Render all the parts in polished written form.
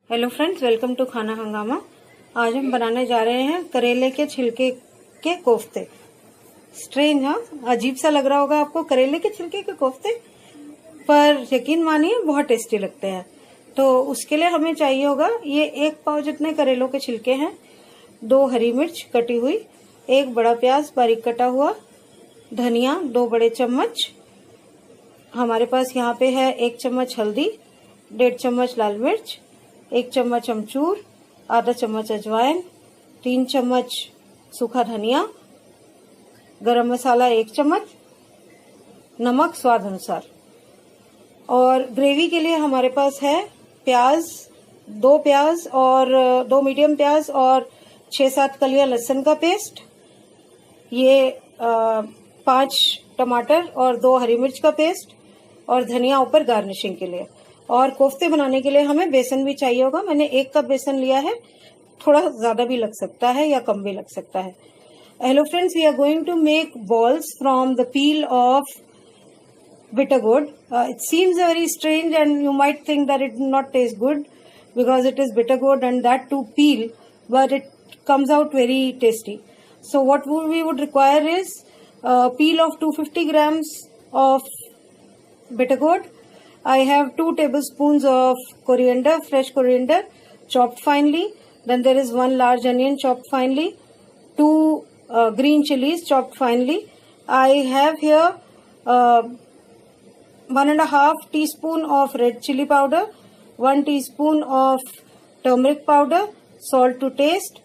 Hello friends, welcome to खाना हंगामा। आज हम बनाने जा रहे हैं करेले के छिलके के कोफ्ते। स्ट्रेंज, हाँ, अजीब सा लग रहा होगा आपको करेले के छिलके के कोफ्ते, पर यकीन मानिए बहुत टेस्टी लगते हैं। तो उसके लिए हमें चाहिए होगा ये 1 पाव जितने करेलों के छिलके हैं, 2 हरी मिर्च कटी हुई, 1 बड़ा प्याज बारीक कटा हुआ, धनिया 2 बड़े चम्मच, हमारे पास यहाँ पे है 1 चम्मच हल्दी, 1.5 चम्मच लाल मिर्च, 1 चम्मच अमचूर, आधा चम्मच अजवाइन, 3 चम्मच सूखा धनिया, गरम मसाला 1 चम्मच, नमक स्वाद अनुसार। और ग्रेवी के लिए हमारे पास है प्याज, 2 प्याज और 2 मीडियम प्याज और 6-7 कलियां लहसुन का पेस्ट, ये 5 टमाटर और 2 हरी मिर्च का पेस्ट, और धनिया ऊपर गार्निशिंग के लिए। और कोफ्ते बनाने के लिए हमें बेसन भी चाहिए होगा। मैंने 1 कप बेसन लिया है, थोड़ा ज्यादा भी लग सकता है या कम भी लग सकता है। Hello friends, we are going to make balls from the peel of bitter gourd. It seems very strange and you might think that it will not taste good because it is bitter gourd and that too peel, but it comes out very tasty. So what we would require is peel of 250 grams of bitter gourd. I have 2 tablespoons of coriander, fresh coriander chopped finely. Then there is 1 large onion chopped finely, 2 green chilies chopped finely. I have here 1.5 teaspoon of red chili powder, 1 teaspoon of turmeric powder, salt to taste,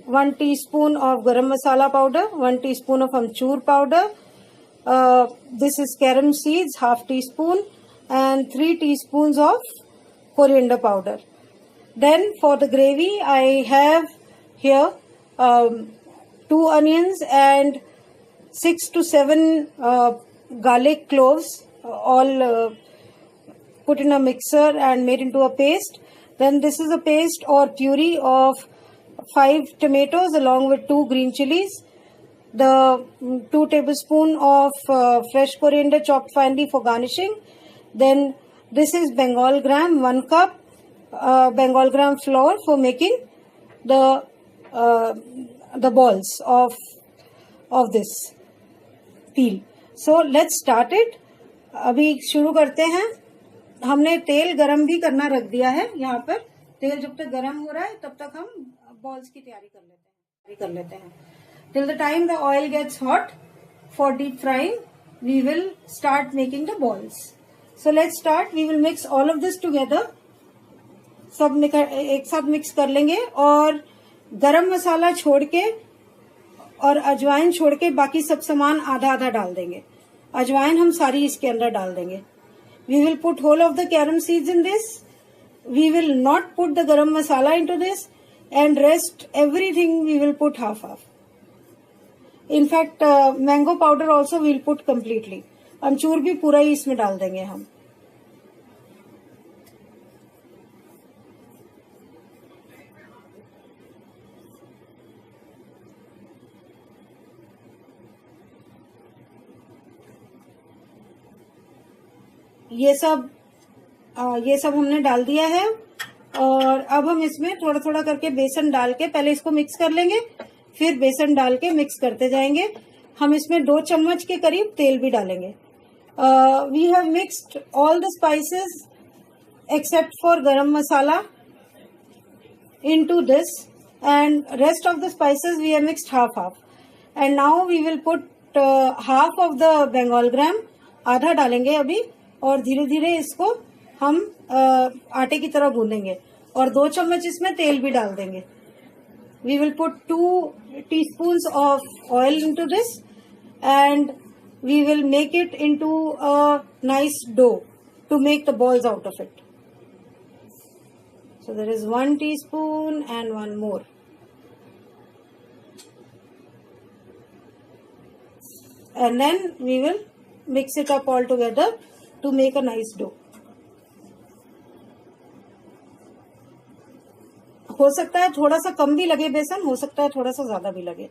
1 teaspoon of garam masala powder, 1 teaspoon of amchur powder. This is carom seeds, half teaspoon, and 3 teaspoons of coriander powder. Then for the gravy, I have here 2 onions and 6 to 7 garlic cloves, all put in a mixer and made into a paste. Then this is a paste or puree of 5 tomatoes along with 2 green chilies, the 2 tablespoon of fresh coriander chopped finely for garnishing. Then this is Bengal gram, 1 cup Bengal gram flour for making the balls of this peel. So let's start it. अभी शुरू करते हैं। हमने तेल गरम भी करना रख दिया है। यहाँ पर तेल जब तक गरम हो रहा है तब तक हम बॉल्स की तैयारी कर लेते हैं। Till the time the oil gets hot for deep frying, we will start making the balls. So let's start. We will mix all of this together. सब एक साथ मिक्स कर लेंगे और गरम मसाला छोड़ के और अजवाइन छोड़ के बाकी सब सामान आधा आधा डाल देंगे। अजवाइन हम सारी इसके अंदर डाल देंगे। We will put whole of the carom seeds in this. We will not put the garam masala into this, and rest everything we will put half. In fact, mango powder also we will put completely. अमचूर भी पूरा ही इसमें डाल देंगे हम। ये सब हमने डाल दिया है और अब हम इसमें थोड़ा थोड़ा करके बेसन डाल के पहले इसको मिक्स कर लेंगे, फिर बेसन डाल के मिक्स करते जाएंगे। हम इसमें 2 चम्मच के करीब तेल भी डालेंगे। We have mixed all the spices except for garam masala into this, and rest of the spices we have mixed half. And now we will put half of the Bengal gram, आधा डालेंगे अभी, और धीरे धीरे इसको हम आटे की तरह गूंदेंगे और 2 चम्मच इसमें तेल भी डाल देंगे। We will put 2 teaspoons of oil into this and we will make it into a nice dough to make the balls out of it. So there is 1 teaspoon and 1 more. And then we will mix it up all together to make a nice dough. हो सकता है थोड़ा सा कम भी लगे बेसन, हो सकता है थोड़ा सा ज्यादा भी लगे,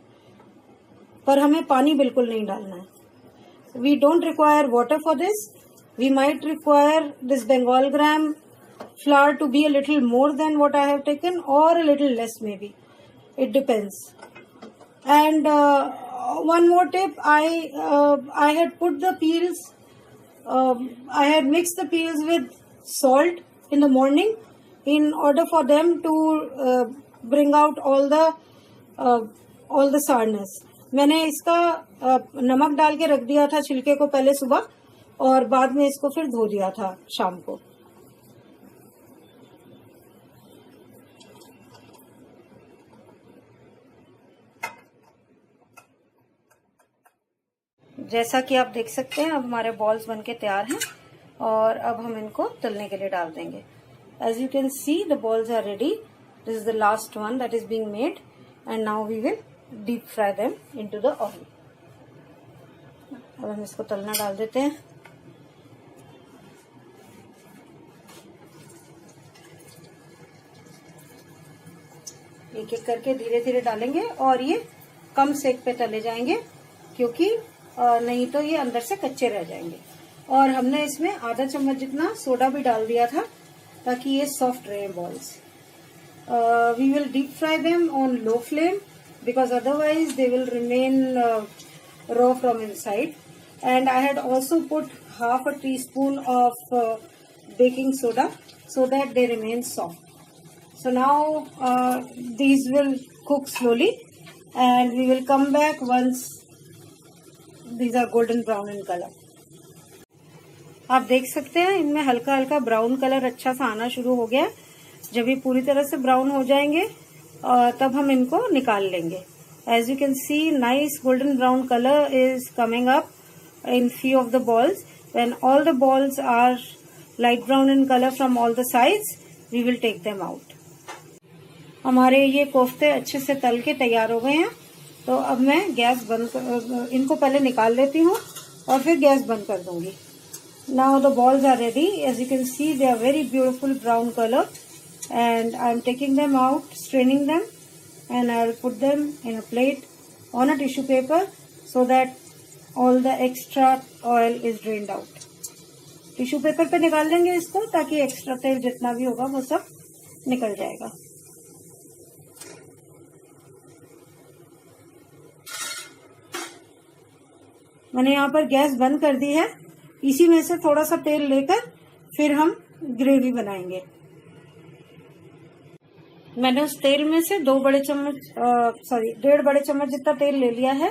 पर हमें पानी बिल्कुल नहीं डालना है। We don't require water for this. We might require this Bengal gram flour to be a little more than what I have taken, or a little less maybe. It depends. And one more tip, I had put the peels, I had mixed the peels with salt in the morning in order for them to bring out all the sourness. मैंने इसका नमक डाल के रख दिया था छिलके को पहले सुबह, और बाद में इसको फिर धो दिया था शाम को. जैसा कि आप देख सकते हैं अब हमारे बॉल्स बनके तैयार हैं, और अब हम इनको तलने के लिए डाल देंगे. As you can see, the balls are ready. This is the last one that is being made, and now we will deep fry them into the oil. अब हम इसको तलना डाल देते हैं. एक एक करके धीरे धीरे डालेंगे, और ये कम सेक पे तले जाएंगे, क्योंकि नहीं तो ये अंदर से कच्चे रह जाएंगे. और हमने इसमें आधा चम्मच जितना सोडा भी डाल दिया था ताकि ये सॉफ्ट रहे balls. We will deep fry them on low flame because otherwise they will remain raw from inside. And I had also put half a teaspoon of baking soda so that they remain soft. So now these will cook slowly, and we will come back once these are golden brown in color. आप देख सकते हैं इनमें हल्का हल्का brown colour अच्छा सा आना शुरू हो गया. जब ये पूरी तरह से ब्राउन हो जाएंगे तब हम इनको निकाल लेंगे. As you can see, nice golden brown color is coming up in few of the balls. When all the balls are light brown in color from all the sides, we will take them out. हमारे ये कोफ्ते अच्छे से तल के तैयार हो गए हैं. तो अब मैं गैस बंद इनको पहले निकाल लेती हूँ और फिर गैस बंद कर दूंगी. Now the balls are ready. As you can see, they are very beautiful brown color. And I am taking them out, straining them, and I will put them in a plate on a tissue paper so that all the extra oil is drained out. Tissue paper पे निकाल देंगे इसको ताकि extra तेल जितना भी होगा वो सब निकल जाएगा. मैंने यहाँ पर गैस बंद कर दी है. इसी में से थोड़ा सा तेल लेकर फिर हम ग्रेवी बनाएंगे. मैंने उस तेल में से 1.5 बड़े चम्मच जितना तेल ले लिया है.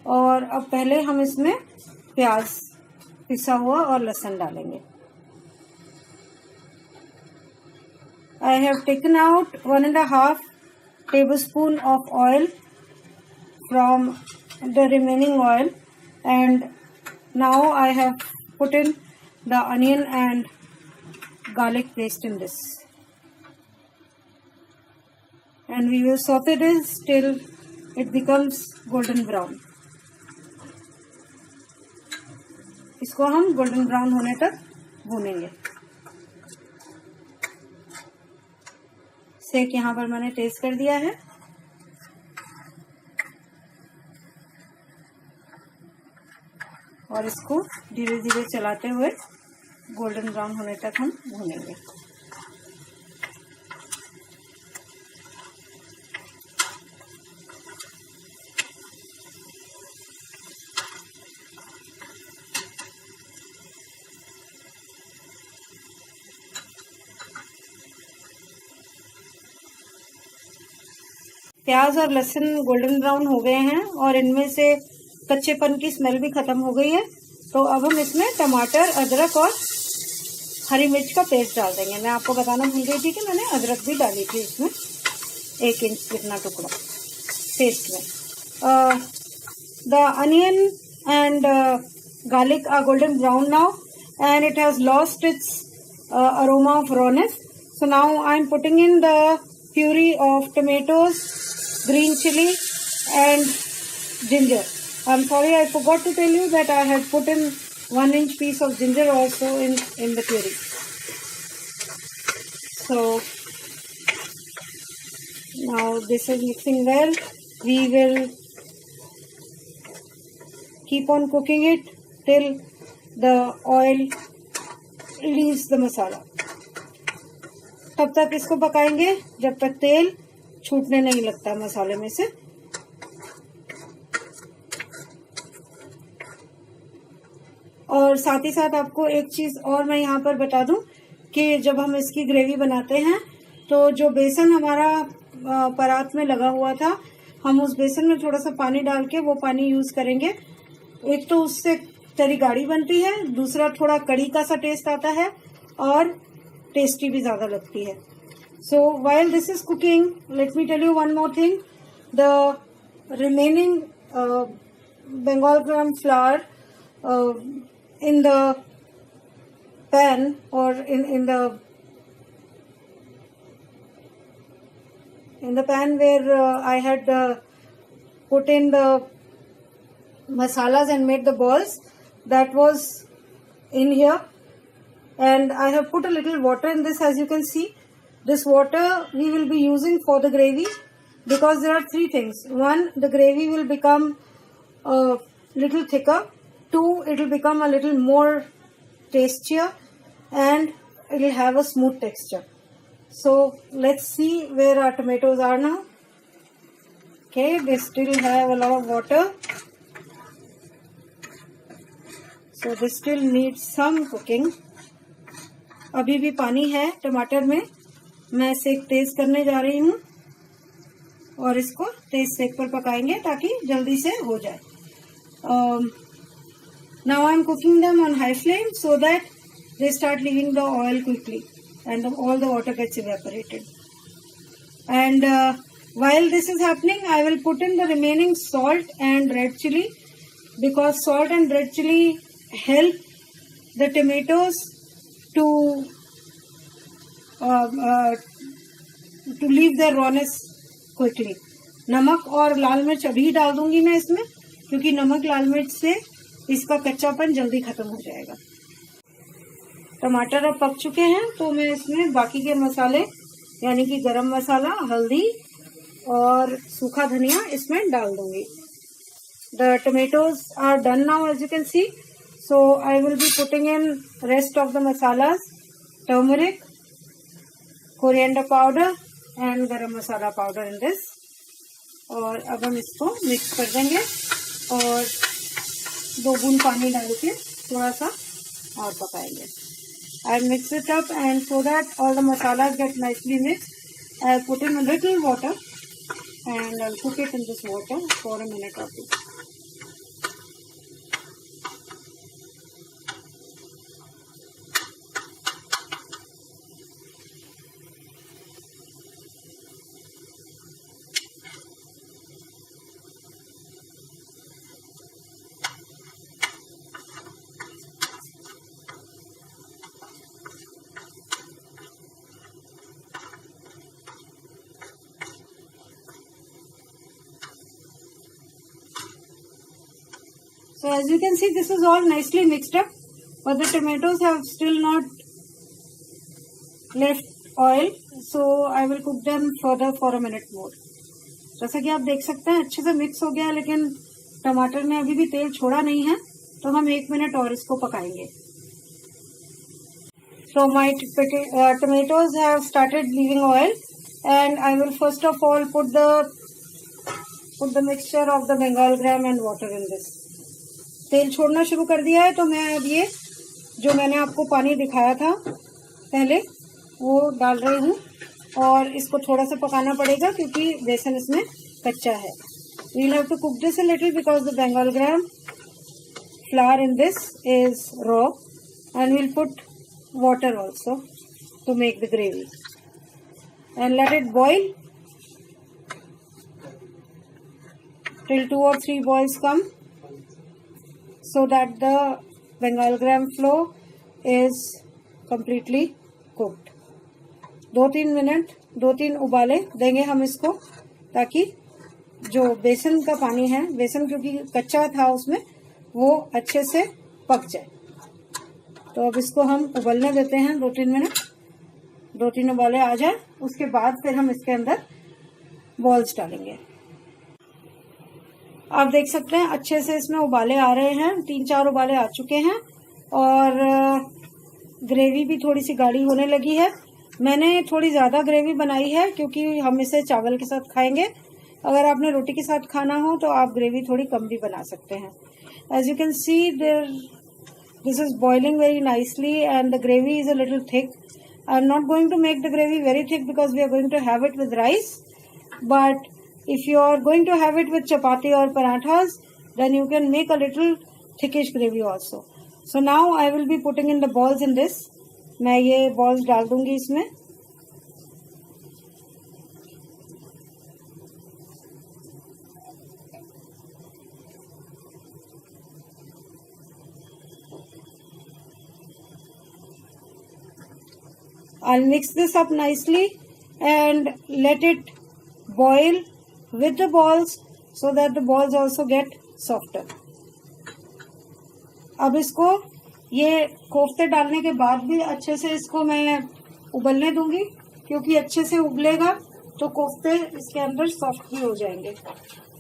और अब पहले हम इसमें प्याज पिसा हुआ और लहसुन डालेंगे. I have taken out 1.5 tablespoon of oil from the remaining oil, and now I have put in the onion and garlic paste in this. And we will saute this till it becomes golden brown. इसको हम golden brown होने तक भूनेंगे. सेक यहाँ पर मैंने तेज कर दिया है. और इसको धीरे धीरे चलाते हुए गोल्डन ब्राउन होने तक हम भूनेंगे. प्याज और लहसुन गोल्डन ब्राउन हो गए हैं और इनमें से कच्चेपन की स्मेल भी खत्म हो गई है. तो अब हम इसमें टमाटर, अदरक और हरी मिर्च का पेस्ट डाल देंगे. मैं आपको बताना भूल गई थी कि मैंने अदरक भी डाली थी इसमें, 1 इंच जितना टुकड़ा पेस्ट में. The onion and garlic are golden brown now, and it has lost its aroma of rawness. So now I am putting in the puree of tomatoes, green chili and ginger. I'm sorry, I forgot to tell you that I had put in 1 inch piece of ginger also in the puree. So now this is mixing well. We will keep on cooking it till the oil leaves the masala. तब तक इसको पकाएंगे जब तक तेल छूटने नहीं लगता मसाले में से। और साथ ही साथ आपको एक चीज और मैं यहाँ पर बता दूं कि जब हम इसकी ग्रेवी बनाते हैं तो जो बेसन हमारा परात में लगा हुआ था, हम उस बेसन में थोड़ा सा पानी डाल के वो पानी यूज करेंगे। एक तो उससे तरी गाढ़ी बनती है, दूसरा थोड़ा कड़ी का सा टेस्ट आता है और टेस्टी भी ज्यादा लगती है। सो while this is cooking, let me tell you one more thing. The remaining Bengal gram flour in the pan or in the pan where I had put in the masalas and made the balls, that was in here, and I have put a little water in this. As you can see, this water we will be using for the gravy because there are three things. One, the gravy will become a little thicker. Two, it will become a little more tastier, and it will have a smooth texture. So let's see where our tomatoes are now. Okay, they still have a lot of water, so they still need some cooking. अभी भी पानी है टमाटर में, मैं इसे तेज करने जा रही हूँ और इसको तेज सेक पर पकाएंगे ताकि जल्दी से हो जाए. Now I am cooking them on high flame so that they start leaving the oil quickly and all the water gets evaporated. And while this is happening, I will put in the remaining salt and red chili, because salt and red chili help the tomatoes to leave their rawness quickly. नमक और लाल मिर्च अभी डाल दूंगी मैं इसमें, क्योंकि नमक लाल मिर्च से इसका कच्चापन जल्दी खत्म हो जाएगा. टमाटर अब पक चुके हैं तो मैं इसमें बाकी के मसाले यानी कि गरम मसाला, हल्दी और सूखा धनिया इसमें डाल दूंगी. The tomatoes are done now, as you can see. So I will be putting in rest of the masalas, turmeric, coriander powder and garam masala powder in this. और अब हम इसको मिक्स कर देंगे और 2 बूंद पानी डाल के थोड़ा सा और पकाएंगे. I'll mix it up, and so that all the masalas get nicely mixed, I'll put in a little water and I'll cook it in this water for a minute or two. So as you can see, this is all nicely mixed up, but the tomatoes have still not left oil, so I will cook them further for a minute more. जैसा कि आप देख सकते हैं अच्छे से mix हो गया, लेकिन टमाटर ने अभी भी तेल छोड़ा नहीं है, तो हम 1 मिनट और इसको पकाएंगे. So my tomatoes have started leaving oil, and I will first of all put the mixture of the Bengal gram and water in this. तेल छोड़ना शुरू कर दिया है, तो मैं अब ये जो मैंने आपको पानी दिखाया था पहले वो डाल रही हूँ और इसको थोड़ा सा पकाना पड़ेगा क्योंकि बेसन इसमें कच्चा है. We'll have to cook this a little because the Bengal gram flour in this is raw, and we'll put water also to make the gravy and let it boil till 2 or 3 boils come, so that the Bengal gram flour is completely cooked. 2-3 minute 2-3 उबाले देंगे हम इसको, ताकि जो बेसन का पानी है, बेसन क्योंकि कच्चा था उसमें, वो अच्छे से पक जाए. तो अब इसको हम उबलने देते हैं 2-3 मिनट. 2-3 उबाले आ जाए, उसके बाद फिर हम इसके अंदर बॉल्स डालेंगे. आप देख सकते हैं अच्छे से इसमें उबाले आ रहे हैं, 3-4 उबाले आ चुके हैं और ग्रेवी भी थोड़ी सी गाढ़ी होने लगी है. मैंने थोड़ी ज़्यादा ग्रेवी बनाई है क्योंकि हम इसे चावल के साथ खाएंगे। अगर आपने रोटी के साथ खाना हो तो आप ग्रेवी थोड़ी कम भी बना सकते हैं। As you can see this is boiling very nicely and the gravy is a little thick. I'm not going to make the gravy very thick because we are going to have it with rice. But if you are going to have it with chapati or parathas, then you can make a little thickish gravy also. So now I will be putting in the balls in this. मैं ये balls डाल दूंगी इसमें। I'll mix this up nicely and let it boil with the balls so that the balls also get softer. अब इसको ये कोफ्ते डालने के बाद भी अच्छे से इसको मैं उबलने दूंगी, क्योंकि अच्छे से उबलेगा तो कोफ्ते इसके अंदर सॉफ्ट भी हो जाएंगे।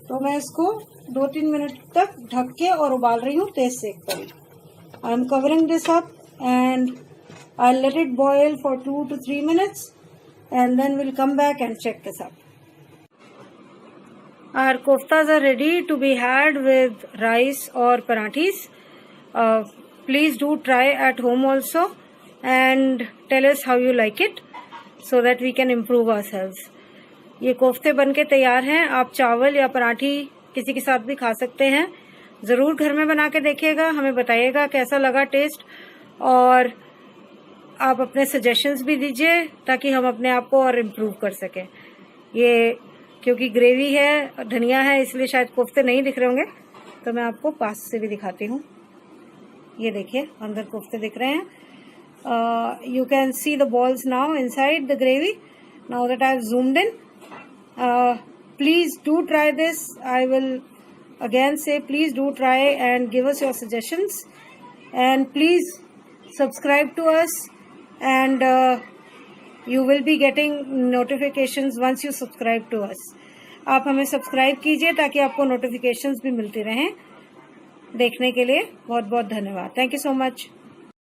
तो मैं इसको 2-3 मिनट तक ढक के और उबाल रही हूँ तेज सेक पर। I am covering this up and I'll let it boil for 2 to 3 minutes and then we'll come back and check this up. Our koftas are ready to be had with rice or parathis. Please do try at home also and tell us how you like it so that we can improve ourselves. ये कोफ्ते बनके तैयार हैं। आप चावल या पराठी किसी के साथ भी खा सकते हैं। ज़रूर घर में बना के देखिएगा, हमें बताइएगा कैसा लगा टेस्ट, और आप अपने सजेशंस भी दीजिए ताकि हम अपने आप को और इम्प्रूव कर सकें। ये क्योंकि ग्रेवी है, धनिया है, इसलिए शायद कोफ्ते नहीं दिख रहे होंगे, तो मैं आपको पास से भी दिखाती हूँ। ये देखिए अंदर कोफ्ते दिख रहे हैं। You can see the balls now inside the gravy now that I have zoomed in. Please do try this. I will again say please do try and give us your suggestions, and please subscribe to us, and you will be getting notifications once you subscribe to us. आप हमें subscribe कीजिए ताकि आपको notifications भी मिलती रहें। देखने के लिए बहुत बहुत धन्यवाद। Thank you so much.